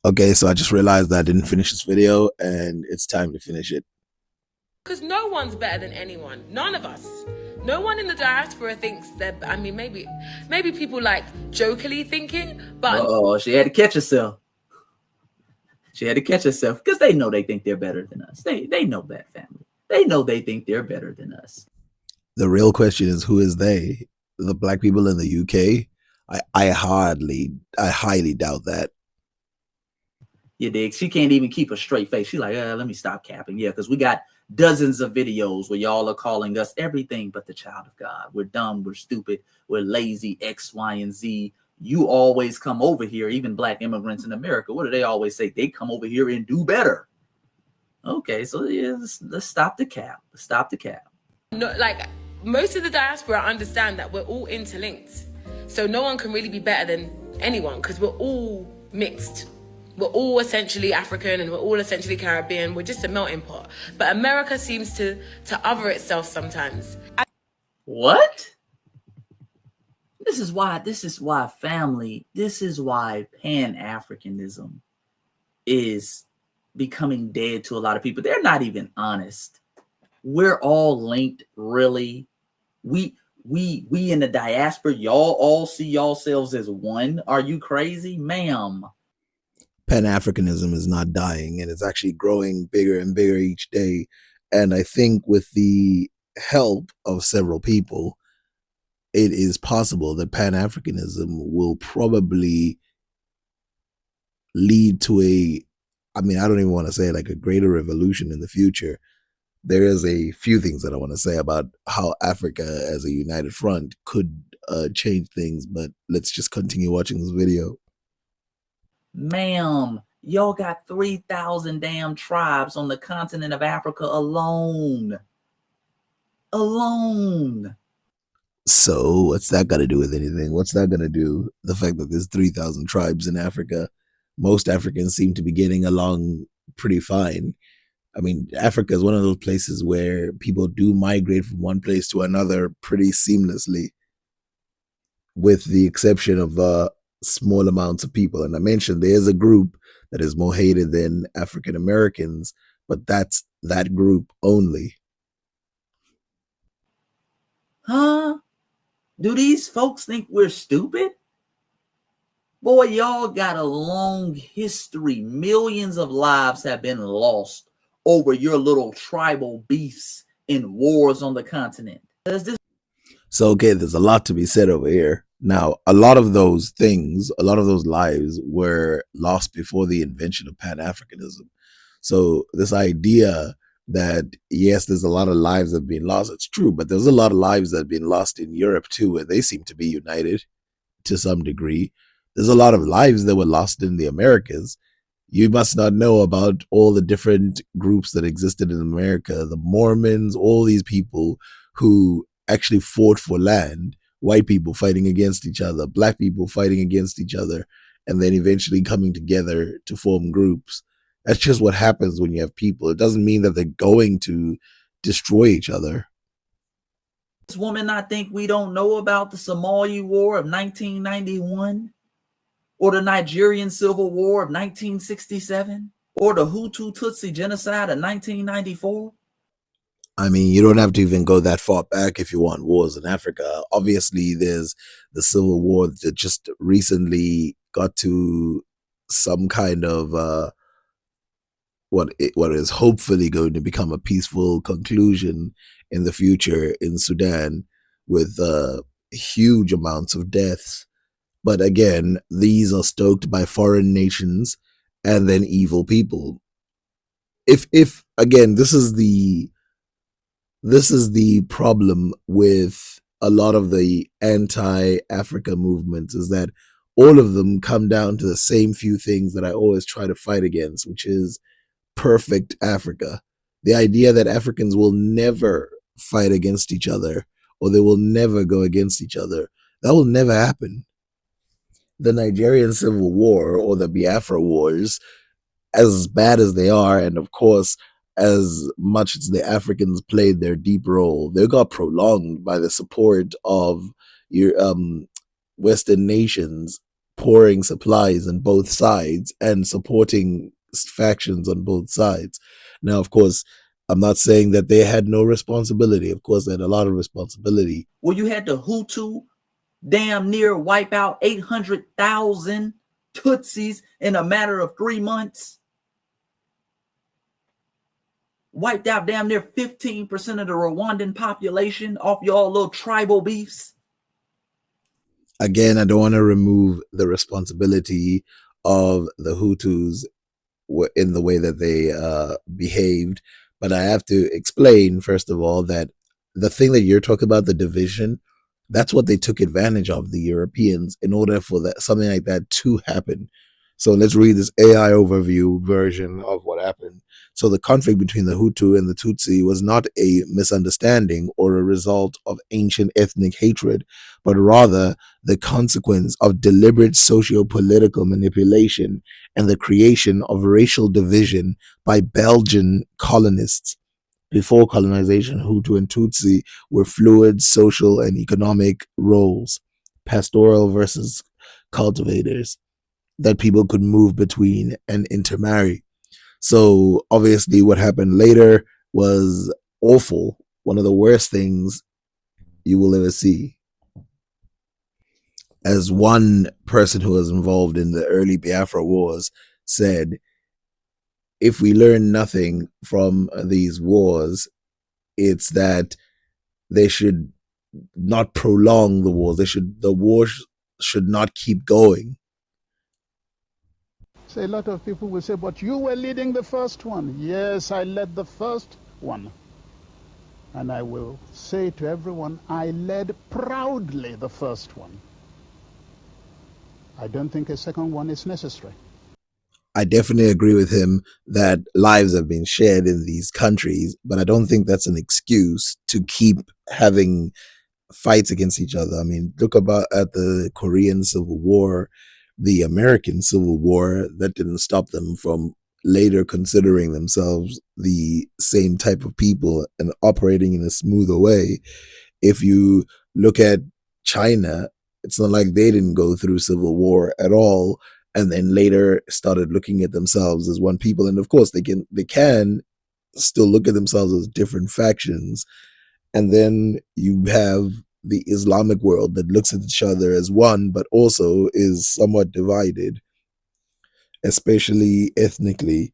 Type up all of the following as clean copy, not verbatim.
Okay, so I just realized that I didn't finish this video and it's time to finish it. Because no one's better than anyone. None of us. No one in the diaspora thinks that. I mean, maybe people like jokingly thinking, but Oh, she had to catch herself. She had to catch herself because they know they think they're better than us. They know that, family. They know they think they're better than us. The real question is, who is they? The black people in the UK? I highly doubt that. You dig? She can't even keep a straight face. She's like, let me stop capping. Yeah, because we got dozens of videos where y'all are calling us everything but the child of God. We're dumb, we're stupid, we're lazy, X, Y, and Z. You always come over here, even black immigrants in America. What do they always say? They come over here and do better. Okay, so yeah, let's stop the cap. Let's stop the cap. no, like most of the diaspora understand that we're all interlinked. So no one can really be better than anyone because we're all mixed. We're all essentially African and we're all essentially Caribbean. We're just a melting pot. But America seems to other itself sometimes. What? This is why family, this is why Pan-Africanism is becoming dead to a lot of people. They're not even honest. We're all linked, really. We in the diaspora, y'all all see yourselves as one. Are you crazy, ma'am? Pan-Africanism is not dying and it's actually growing bigger and bigger each day. And I think with the help of several people, it is possible that Pan-Africanism will probably lead to I don't even want to say like a greater revolution in the future. There is a few things that I want to say about how Africa as a united front could change things, but let's just continue watching this video. Ma'am, y'all got 3,000 damn tribes on the continent of Africa alone. So what's that got to do with anything? What's that going to do? The fact that there's 3,000 tribes in Africa, most Africans seem to be getting along pretty fine. I mean, Africa is one of those places where people do migrate from one place to another pretty seamlessly, with the exception of small amounts of people. And I mentioned there is a group that is more hated than African Americans, but that's that group only. Huh? Do these folks think we're stupid? Boy, y'all got a long history. Millions of lives have been lost over your little tribal beefs and wars on the continent. So, okay, there's a lot to be said over here. Now, a lot of those things, a lot of those lives were lost before the invention of Pan-Africanism. So this idea that, yes, there's a lot of lives that have been lost, it's true, but there's a lot of lives that have been lost in Europe too, and they seem to be united to some degree. There's a lot of lives that were lost in the Americas. You must not know about all the different groups that existed in America, the Mormons, all these people who actually fought for land, white people fighting against each other, black people fighting against each other, and then eventually coming together to form groups. That's just what happens when you have people. It doesn't mean that they're going to destroy each other. This woman not think we don't know about the Somali War of 1991? Or the Nigerian Civil War of 1967? Or the Hutu Tutsi genocide of 1994? I mean, you don't have to even go that far back if you want wars in Africa. Obviously, there's the Civil War that just recently got to some kind of what is hopefully going to become a peaceful conclusion in the future in Sudan, with huge amounts of deaths. But again, these are stoked by foreign nations and then evil people. If again, this is the problem with a lot of the anti-Africa movements, is that all of them come down to the same few things that I always try to fight against, which is perfect Africa. The idea that Africans will never fight against each other, or they will never go against each other. That will never happen. The Nigerian Civil War or the Biafra Wars, as bad as they are, and of course, as much as the Africans played their deep role, they got prolonged by the support of your Western nations pouring supplies on both sides and supporting factions on both sides. Now, of course, I'm not saying that they had no responsibility. Of course, they had a lot of responsibility. Well, you had the Hutu damn near wipe out 800,000 Tutsis in a matter of 3 months. Wiped out damn near 15% of the Rwandan population off y'all little tribal beefs. Again, I don't want to remove the responsibility of the Hutus in the way that they behaved, but I have to explain, first of all, that the thing that you're talking about, the division, that's what they took advantage of, the Europeans, in order for that something like that to happen. So let's read this AI overview version of what happened. So the conflict between the Hutu and the Tutsi was not a misunderstanding or a result of ancient ethnic hatred, but rather the consequence of deliberate socio-political manipulation and the creation of racial division by Belgian colonists. Before colonization, Hutu and Tutsi were fluid social and economic roles, pastoral versus cultivators, that people could move between and intermarry. So obviously what happened later was awful. One of the worst things you will ever see. As one person who was involved in the early Biafra wars said, if we learn nothing from these wars, it's that they should not prolong the wars. The wars should not keep going. So a lot of people will say, but you were leading the first one. Yes, I led the first one. And I will say to everyone, I led proudly the first one. I don't think a second one is necessary. I definitely agree with him that lives have been shared in these countries, but I don't think that's an excuse to keep having fights against each other. I mean, look at the Korean Civil War, the American Civil War. That didn't stop them from later considering themselves the same type of people and operating in a smoother way. If you look at China, it's not like they didn't go through civil war at all, and then later started looking at themselves as one people. And of course, they can still look at themselves as different factions. And then you have the Islamic world that looks at each other as one, but also is somewhat divided, especially ethnically.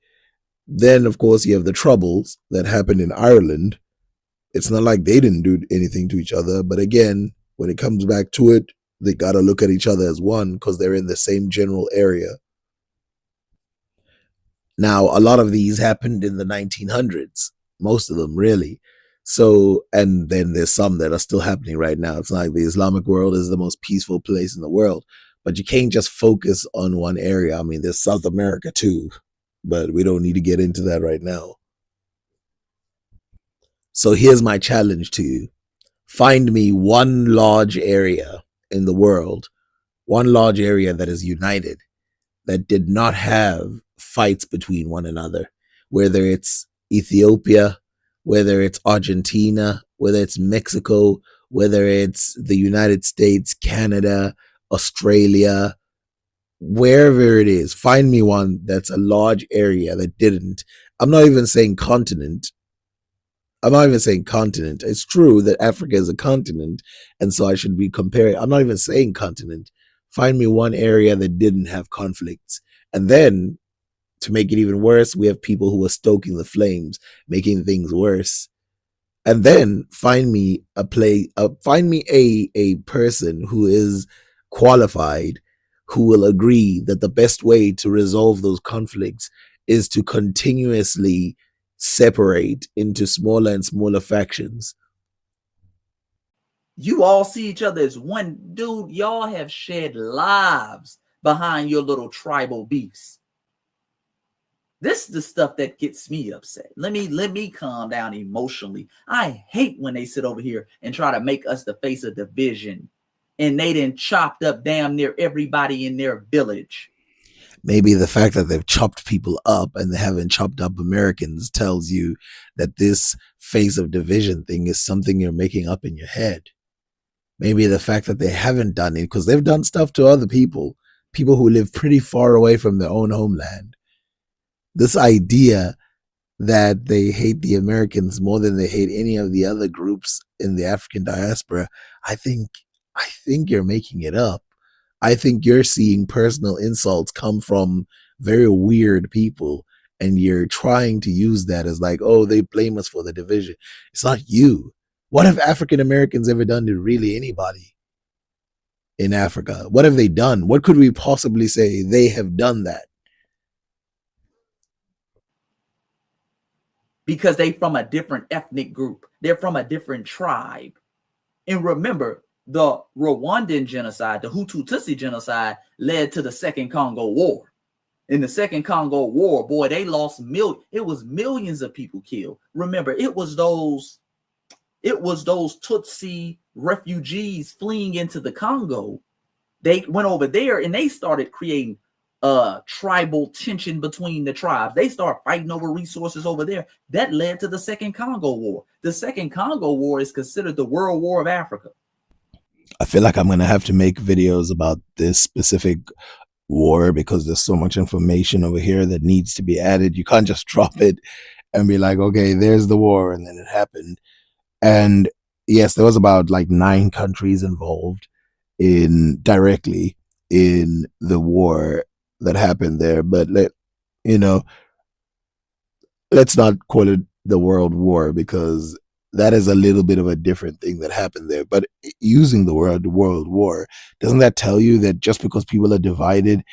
Then, of course, you have the troubles that happened in Ireland. It's not like they didn't do anything to each other, but again, when it comes back to it, they got to look at each other as one because they're in the same general area. Now, a lot of these happened in the 1900s, most of them really. So, and then there's some that are still happening right now. It's like the Islamic world is the most peaceful place in the world, but you can't just focus on one area. I mean, there's South America too, but we don't need to get into that right now. So here's my challenge to you. Find me one large area in the world, one large area that is united, that did not have fights between one another, whether it's Ethiopia, whether it's Argentina, whether it's Mexico, whether it's the United States, Canada, Australia, wherever it is. Find me one that's a large area that didn't. I'm not even saying continent. It's true that Africa is a continent, and so I should be comparing. I'm not even saying continent. Find me one area that didn't have conflicts. And then, to make it even worse, we have people who are stoking the flames, making things worse. And then find me a person who is qualified, who will agree that the best way to resolve those conflicts is to continuously separate into smaller and smaller factions. You all see each other as one. Dude, y'all have shed lives behind your little tribal beefs. This is the stuff that gets me upset. Let me calm down emotionally. I hate when they sit over here and try to make us the face of division, and they done chopped up damn near everybody in their village. Maybe the fact that they've chopped people up and they haven't chopped up Americans tells you that this phase of division thing is something you're making up in your head. Maybe the fact that they haven't done it, because they've done stuff to other people, people who live pretty far away from their own homeland. This idea that they hate the Americans more than they hate any of the other groups in the African diaspora, I think you're making it up. I think you're seeing personal insults come from very weird people, and you're trying to use that as like, oh, they blame us for the division. It's not you. What have African Americans ever done to really anybody in Africa? What have they done? What could we possibly say they have done that? Because they from a different ethnic group. They're from a different tribe. And remember, the Rwandan genocide, the Hutu Tutsi genocide, led to the Second Congo War. In the Second Congo War, boy, they lost it was millions of people killed. Remember, it was those Tutsi refugees fleeing into the Congo. They went over there and they started creating tribal tension between the tribes. They start fighting over resources over there. That led to the Second Congo War. The Second Congo War is considered the World War of Africa. I feel like I'm going to have to make videos about this specific war because there's so much information over here that needs to be added. You can't just drop it and be like, okay, there's the war, and then it happened. And yes, there was about like 9 countries involved directly in the war that happened there, but let's not call it the World War because that is a little bit of a different thing that happened there. But using the word World War, doesn't that tell you that just because people are divided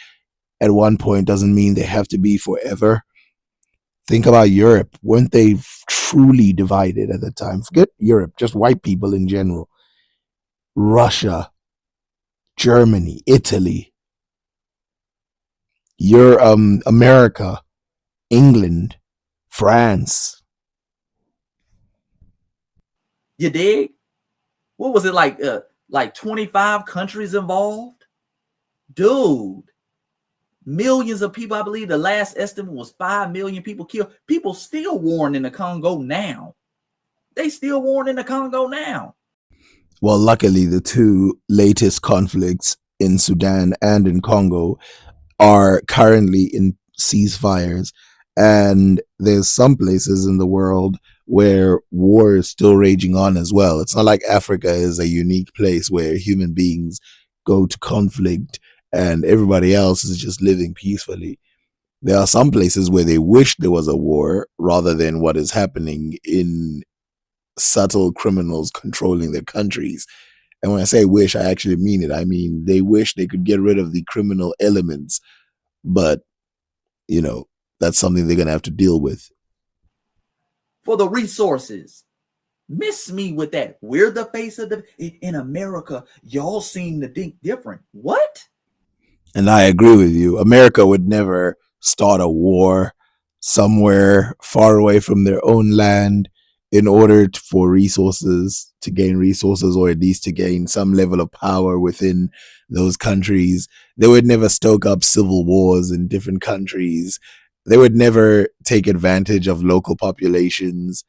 at one point doesn't mean they have to be forever? Think about Europe. Weren't they truly divided at the time? Forget Europe, just white people in general. Russia, Germany, Italy, America, England, France. You dig? What was it like 25 countries involved? Dude, millions of people. I believe the last estimate was 5 million people killed. People still warring in the Congo now. They still warring in the Congo now. Well, luckily, the 2 latest conflicts in Sudan and in Congo are currently in ceasefires, and there's some places in the world where war is still raging on as well. It's not like Africa is a unique place where human beings go to conflict and everybody else is just living peacefully. There are some places where they wish there was a war rather than what is happening in subtle criminals controlling their countries. And when I say wish, I actually mean it. I mean, they wish they could get rid of the criminal elements, but, that's something they're going to have to deal with. For the resources. Miss me with that. We're the face of in America. Y'all seem to think different. What? And I agree with you. America would never start a war somewhere far away from their own land in order for resources, to gain resources, or at least to gain some level of power within those countries. They would never stoke up civil wars in different countries. They would never take advantage of local populations.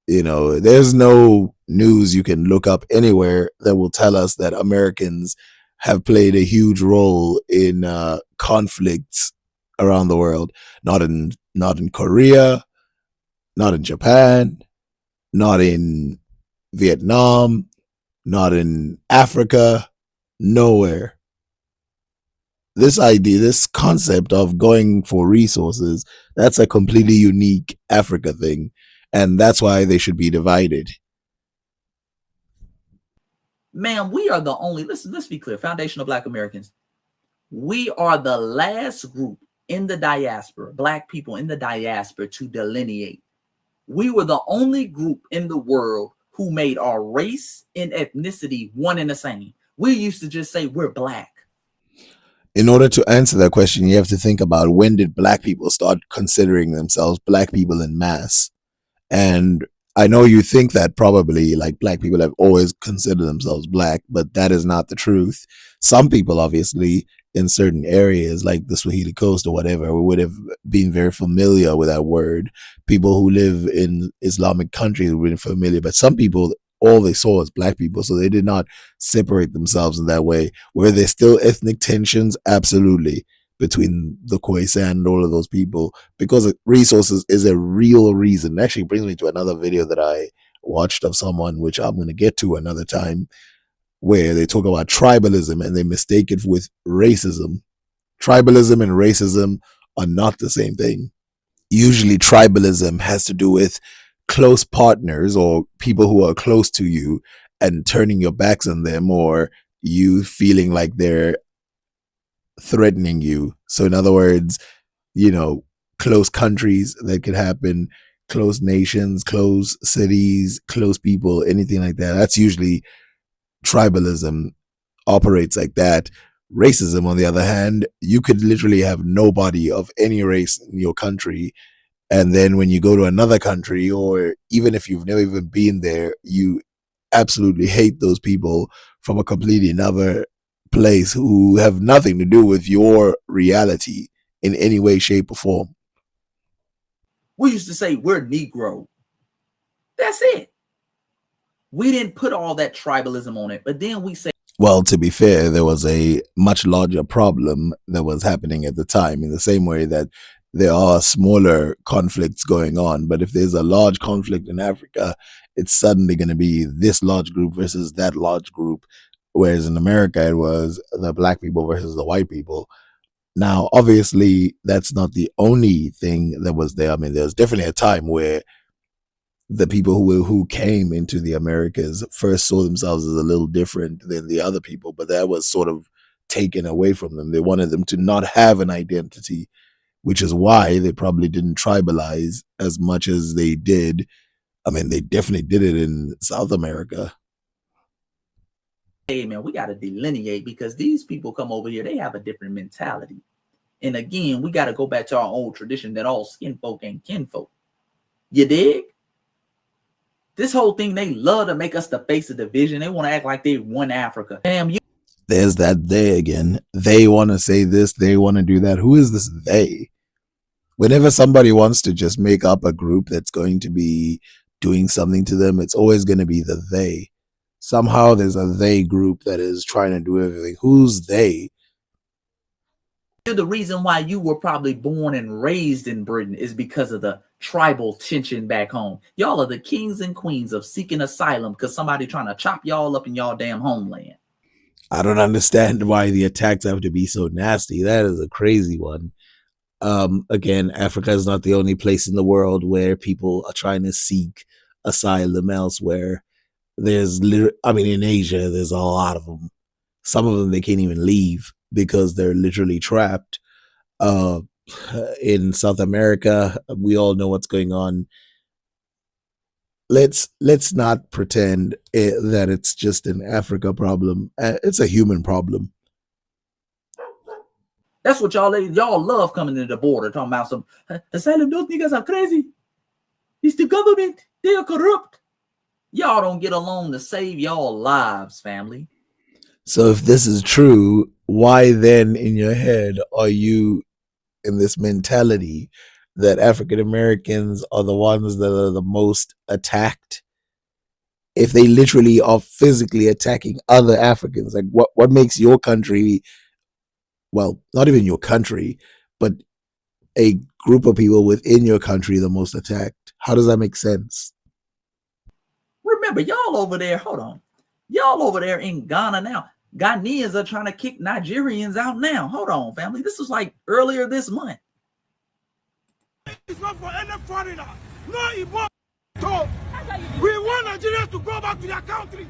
There's no news you can look up anywhere that will tell us that Americans have played a huge role in conflicts around the world. Not in Korea, not in Japan, not in Vietnam, not in Africa, nowhere. This idea, this concept of going for resources, that's a completely unique Africa thing. And that's why they should be divided. Man, we are the only, listen, let's be clear, Foundational Black Americans. We are the last group in the diaspora, Black people in the diaspora, to delineate. We were the only group in the world who made our race and ethnicity one and the same. We used to just say we're Black. In order to answer that question, you have to think about, when did Black people start considering themselves Black people in mass? And I know you think that probably like Black people have always considered themselves Black, but that is not the truth. Some people, obviously, in certain areas like the Swahili Coast or whatever, would have been very familiar with that word. People who live in Islamic countries would be familiar, but some people all they saw was black people. So they did not separate themselves in that way. Were there still ethnic tensions? Absolutely. Between the Khoisan and all of those people, because resources is a real reason. It actually brings me to another video that I watched of someone, which I'm going to get to another time, where they talk about tribalism and they mistake it with racism. Tribalism and racism are not the same thing. Usually tribalism has to do with close partners or people who are close to you and turning your backs on them, or you feeling like they're threatening you. So in other words, close countries that could happen, close nations, close cities, close people, anything like that. That's usually tribalism operates like that. Racism, on the other hand, you could literally have nobody of any race in your country, and then when you go to another country, or even if you've never even been there, you absolutely hate those people from a completely another place who have nothing to do with your reality in any way, shape, or form. We used to say we're Negro. That's it. We didn't put all that tribalism on it, but then we say, well, to be fair, there was a much larger problem that was happening at the time, in the same way that there are smaller conflicts going on. But if there's a large conflict in Africa, it's suddenly going to be this large group versus that large group. Whereas in America, it was the black people versus the white people. Now, obviously, that's not the only thing that was there. I mean, there's definitely a time where the people who came into the Americas first saw themselves as a little different than the other people, but that was sort of taken away from them. They wanted them to not have an identity, which is why they probably didn't tribalize as much as they did. I mean, they definitely did it in South America. hey, man, we got to delineate, because these people come over here, they have a different mentality. And again, we got to go back to our old tradition that all skin folk ain't kinfolk. You dig? This whole thing, they love to make us the face of division. They want to act like they won Africa. Damn, there's that they again. They want to say this, they want to do that. Who is this they? Whenever somebody wants to just make up a group that's going to be doing something to them, it's always going to be the they. Somehow there's a they group that is trying to do everything. Who's they? The reason why you were probably born and raised in Britain is because of the tribal tension back home. Y'all are the kings and queens of seeking asylum because somebody trying to chop y'all up in y'all damn homeland. I don't understand why the attacks have to be so nasty. That is a crazy one. Again, Africa is not the only place in the world where people are trying to seek asylum elsewhere. There's in Asia, there's a lot of them. Some of them they can't even leave because they're literally trapped. In South America, we all know what's going on. Let's not pretend that it's just an Africa problem. It's a human problem. That's what y'all love coming to the border talking about some asylum. Those niggas are crazy. It's the government. They are corrupt. Y'all don't get along to save y'all lives, family. So if this is true, why then in your head are you in this mentality that African Americans are the ones that are the most attacked? If they literally are physically attacking other Africans, like what makes your country, well, not even your country, but a group of people within your country the most attacked? How does that make sense? Remember, y'all over there, hold on. Y'all over there in Ghana now. Ghanaians are trying to kick Nigerians out now. Hold on, family. This was like earlier this month. It's not for any foreigner. No Igbo. We want Nigerians to go back to their country.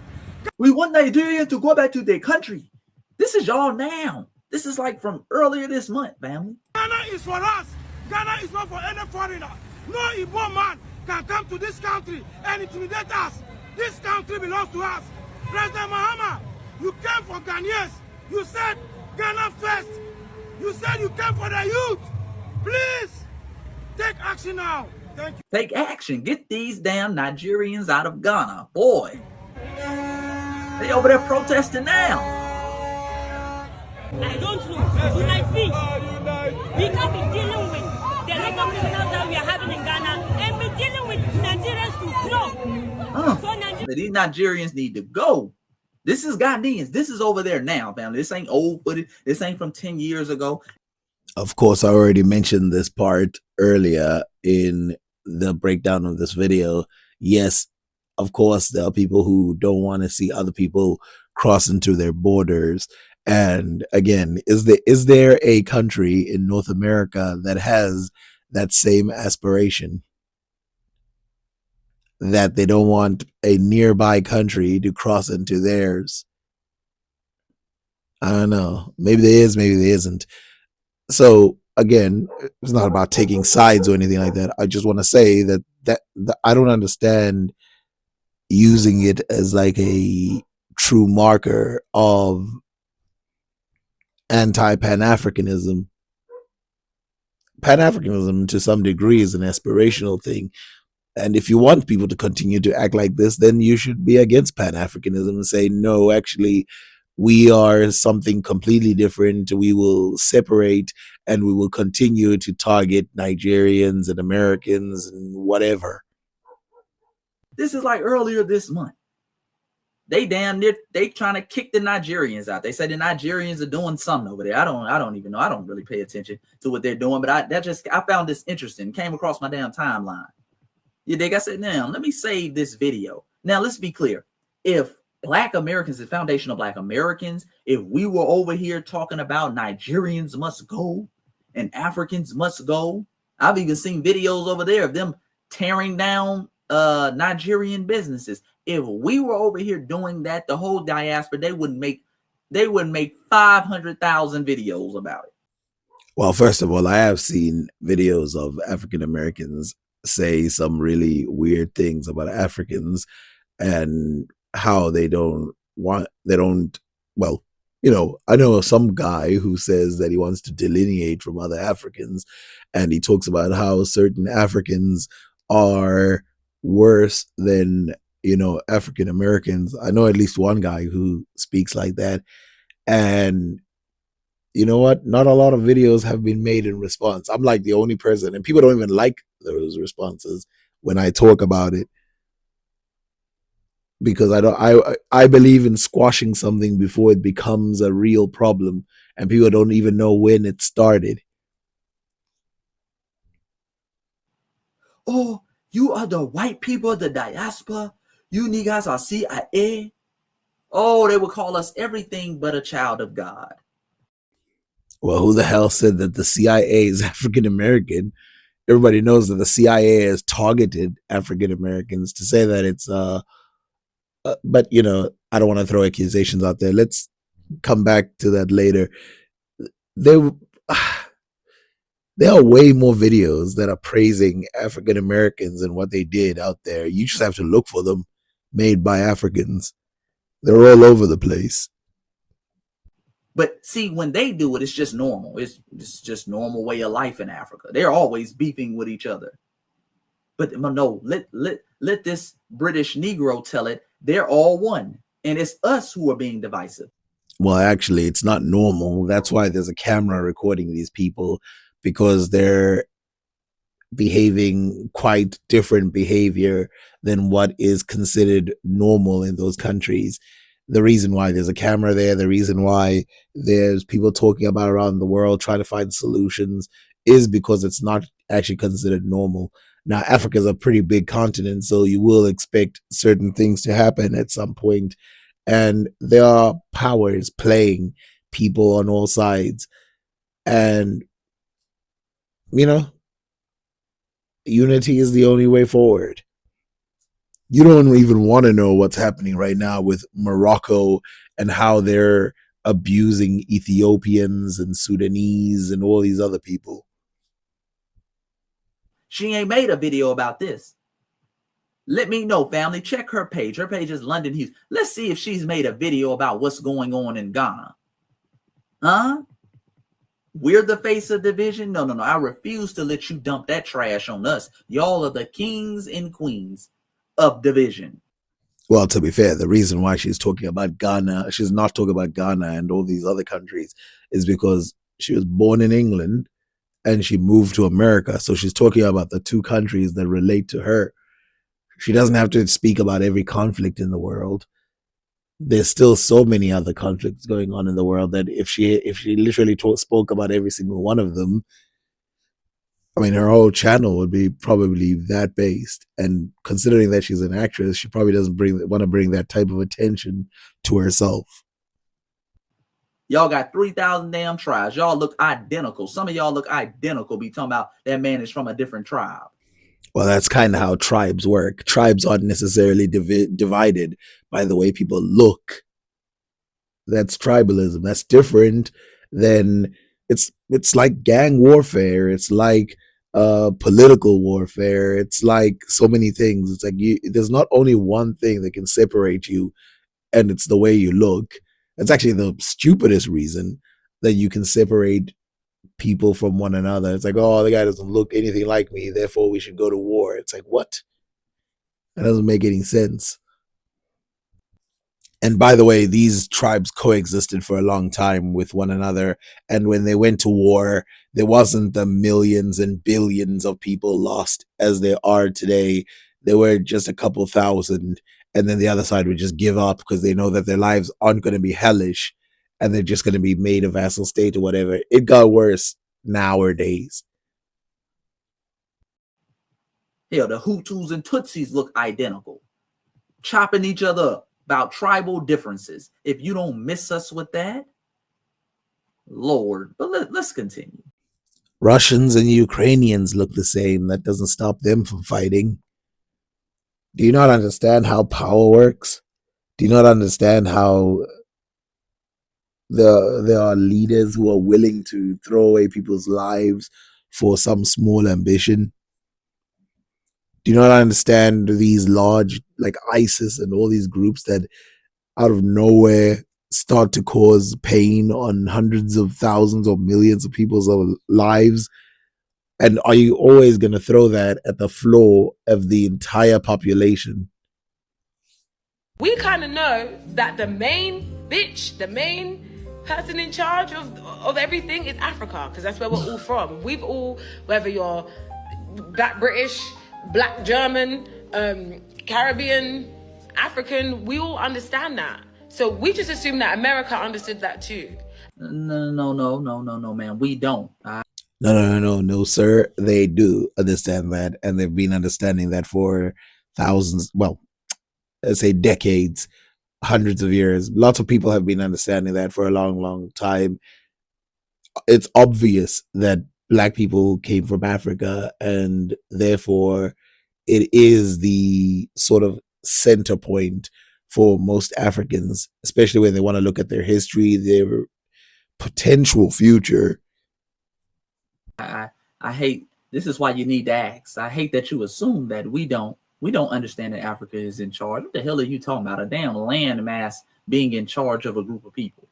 We want Nigerians to go back to their country. This is y'all now. This is like from earlier this month, family. Ghana is for us. Ghana is not for any foreigner. No Igbo man can come to this country and intimidate us. This country belongs to us. President Mahama, you came for Ghanaians. You said Ghana first. You said you came for the youth. Please take action now. Thank you. Take action. Get these damn Nigerians out of Ghana. Boy. They over there protesting now. I don't know. Unite me. We can't be dealing with the local criminals that we are having in Ghana and be dealing with Nigerians to grow. So Nigerians These Nigerians need to go. This is Ghanaians. This is over there now, family. This ain't old footage. This ain't from 10 years ago. Of course, I already mentioned this part earlier in the breakdown of this video. Yes, of course, there are people who don't want to see other people crossing through their borders. And again, is there a country in North America that has that same aspiration? That they don't want a nearby country to cross into theirs? I don't know. Maybe there is, maybe there isn't. So again, it's not about taking sides or anything like that. I just want to say that I don't understand using it as like a true marker of anti-Pan-Africanism. Pan-Africanism to some degree is an aspirational thing. And if you want people to continue to act like this, then you should be against Pan-Africanism and say, no, actually, we are something completely different. We will separate and we will continue to target Nigerians and Americans and whatever. This is like earlier this month. They damn near they trying to kick the Nigerians out. They say the Nigerians are doing something over there. I don't even know. I don't really pay attention to what they're doing, but I found this interesting. Came across my damn timeline. You dig? I said, now let me save this video. Now let's be clear. If Black Americans, the foundation of Black Americans, if we were over here talking about Nigerians must go and Africans must go, I've even seen videos over there of them tearing down Nigerian businesses. If we were over here doing that, the whole diaspora, they would make 500,000 videos about it. Well, first of all, I have seen videos of African Americans say some really weird things about Africans and how I know some guy who says that he wants to delineate from other Africans, and he talks about how certain Africans are worse than African Americans. I know at least one guy who speaks like that, and you know what? Not a lot of videos have been made in response. I'm like the only person, and people don't even like those responses when I talk about it, because I believe in squashing something before it becomes a real problem, and people don't even know when it started. Oh, you are the white people of the diaspora. You niggas are CIA. Oh, they would call us everything but a child of God. Well, who the hell said that the CIA is African American? Everybody knows that the CIA has targeted African Americans. To say that it's but I don't want to throw accusations out there. Let's come back to that later. There are way more videos that are praising African Americans and what they did out there. You just have to look for them, made by Africans. They're all over the place. But see, when they do it, it's just normal. It's just normal way of life in Africa. They're always beefing with each other. But no, let this British Negro tell it. They're all one, and it's us who are being divisive. Well, actually, it's not normal. That's why there's a camera recording these people, because they're behaving quite different behavior than what is considered normal in those countries. The reason why there's a camera there, the reason why there's people talking about around the world trying to find solutions, is because it's not actually considered normal. Now, Africa is a pretty big continent, so you will expect certain things to happen at some point. And there are powers playing people on all sides. And, unity is the only way forward. You don't even want to know what's happening right now with Morocco and how they're abusing Ethiopians and Sudanese and all these other people. She ain't made a video about this. Let me know, family. Check her page. Her page is London Hughes. Let's see if she's made a video about what's going on in Ghana. Huh? We're the face of division? No. I refuse to let you dump that trash on us. Y'all are the kings and queens of division. Well, to be fair, the reason why she's talking about Ghana, she's not talking about Ghana and all these other countries, is because she was born in England and she moved to America. So she's talking about the two countries that relate to her. She doesn't have to speak about every conflict in the world. There's still so many other conflicts going on in the world that if she literally spoke about every single one of them, I mean, her whole channel would be probably that based. And considering that she's an actress, she probably doesn't want to bring that type of attention to herself. Y'all got 3,000 damn tribes. Y'all look identical. Some of y'all look identical. Be talking about that man is from a different tribe. Well, that's kind of how tribes work. Tribes aren't necessarily divided by the way people look. That's tribalism. That's different than it's like gang warfare. It's like political warfare. It's like so many things. It's like there's not only one thing that can separate you, and it's the way you look. It's actually the stupidest reason that you can separate people from one another. It's like, oh, the guy doesn't look anything like me, therefore we should go to war. It's like, what? That doesn't make any sense. And by the way, these tribes coexisted for a long time with one another. And when they went to war, there wasn't the millions and billions of people lost as there are today. There were just a couple thousand. And then the other side would just give up because they know that their lives aren't going to be hellish and they're just going to be made a vassal state or whatever. It got worse nowadays. Hell, the Hutus and Tutsis look identical, chopping each other up about tribal differences. If you don't miss us with that, Lord. But let's continue. Russians and Ukrainians look the same. That doesn't stop them from fighting. Do you not understand how power works? Do you not understand how there are leaders who are willing to throw away people's lives for some small ambition? Do you not understand these large, like ISIS and all these groups that out of nowhere start to cause pain on hundreds of thousands or millions of people's lives? And are you always going to throw that at the floor of the entire population? We kind of know that the main bitch, the main person in charge of everything is Africa, because that's where we're all from. We've all, whether you're Black British, Black German, Caribbean, African, we all understand that. So we just assume that America understood that too. No, man. We don't. No, sir. They do understand that, and they've been understanding that for thousands, well, let's say decades, hundreds of years. Lots of people have been understanding that for a long, long time. It's obvious that Black people came from Africa, and therefore it is the sort of center point for most Africans, especially when they want to look at their history, their potential future. I hate, this is why you need to ask. I hate that you assume that we don't understand that Africa is in charge. What the hell are you talking about? A damn landmass being in charge of a group of people.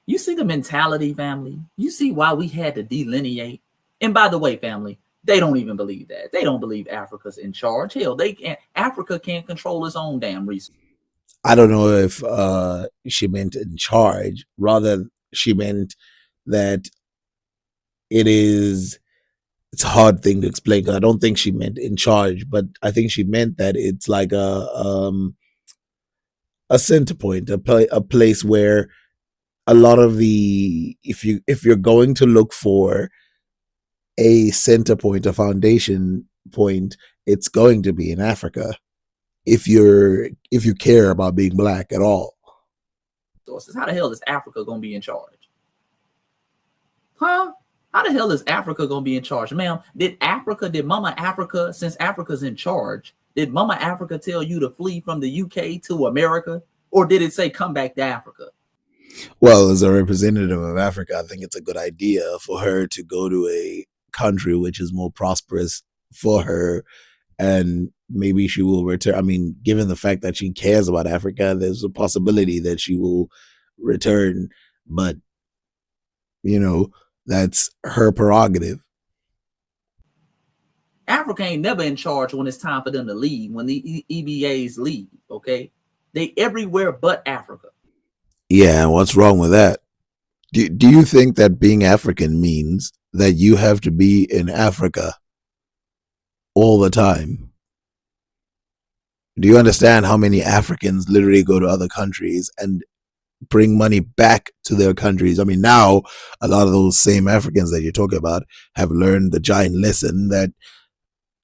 You see the mentality, family? You see why we had to delineate? And by the way, family, they don't even believe that. They don't believe Africa's in charge. Hell, Africa can't control its own damn resources. I don't know if she meant in charge. Rather, she meant that it's a hard thing to explain, because I don't think she meant in charge, but I think she meant that it's like a center point, a place where a lot of the, if you're going to look for a center point, a foundation point, it's going to be in Africa. If you care about being Black at all. How the hell is Africa going to be in charge? Huh? How the hell is Africa going to be in charge? Ma'am, did Mama Africa, since Africa's in charge, did Mama Africa tell you to flee from the UK to America? Or did it say come back to Africa? Well, as a representative of Africa, I think it's a good idea for her to go to a country which is more prosperous for her, and maybe she will return. I mean, given the fact that she cares about Africa, there's a possibility that she will return, but that's her prerogative. Africa ain't never in charge when it's time for them to leave, when the EBAs leave, okay? They everywhere but Africa. Yeah, and what's wrong with that? Do you think that being African means that you have to be in Africa all the time? Do you understand how many Africans literally go to other countries and bring money back to their countries? I mean, now a lot of those same Africans that you're talking about have learned the giant lesson that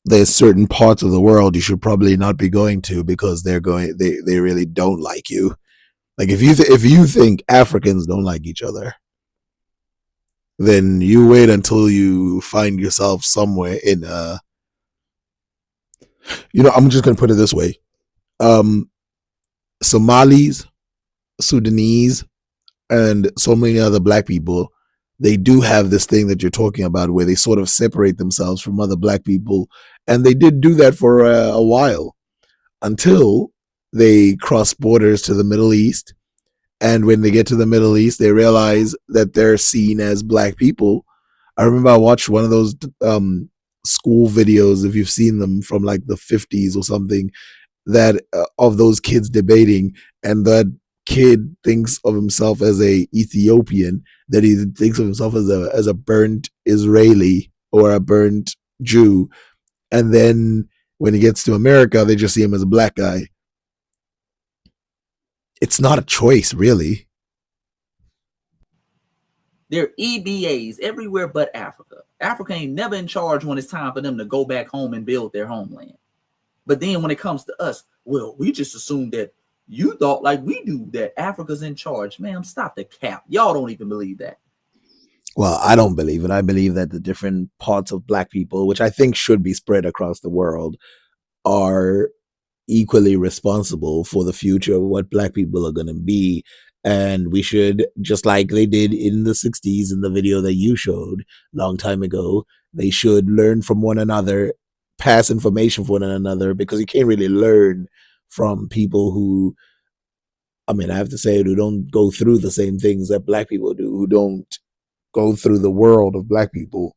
there's certain parts of the world you should probably not be going to because they really don't like you. Like if you think Africans don't like each other, then you wait until you find yourself somewhere in I'm just gonna put it this way. Somalis, Sudanese, and so many other black people, they do have this thing that you're talking about where they sort of separate themselves from other black people, and they did do that for a while until they cross borders to the Middle East. And when they get to the Middle East, they realize that they're seen as black people. I remember I watched one of those school videos, if you've seen them, from like the 50s or something, that of those kids debating, and that kid thinks of himself as a Ethiopian, that he thinks of himself as a burnt Israeli or a burnt Jew, and then when he gets to America, they just see him as a black guy. It's not a choice, really. They're EBAs everywhere but Africa. Africa ain't never in charge when it's time for them to go back home and build their homeland. But then when it comes to us, well, we just assume that you thought like we do that Africa's in charge. Ma'am, stop the cap. Y'all don't even believe that. Well, I don't believe it. I believe that the different parts of black people, which I think should be spread across the world, are equally responsible for the future of what black people are going to be. And we should, just like they did in the 60s in the video that you showed long time ago, they should learn from one another, pass information for one another, because you can't really learn from people who, I mean, I have to say, who don't go through the same things that black people do, who don't go through the world of black people.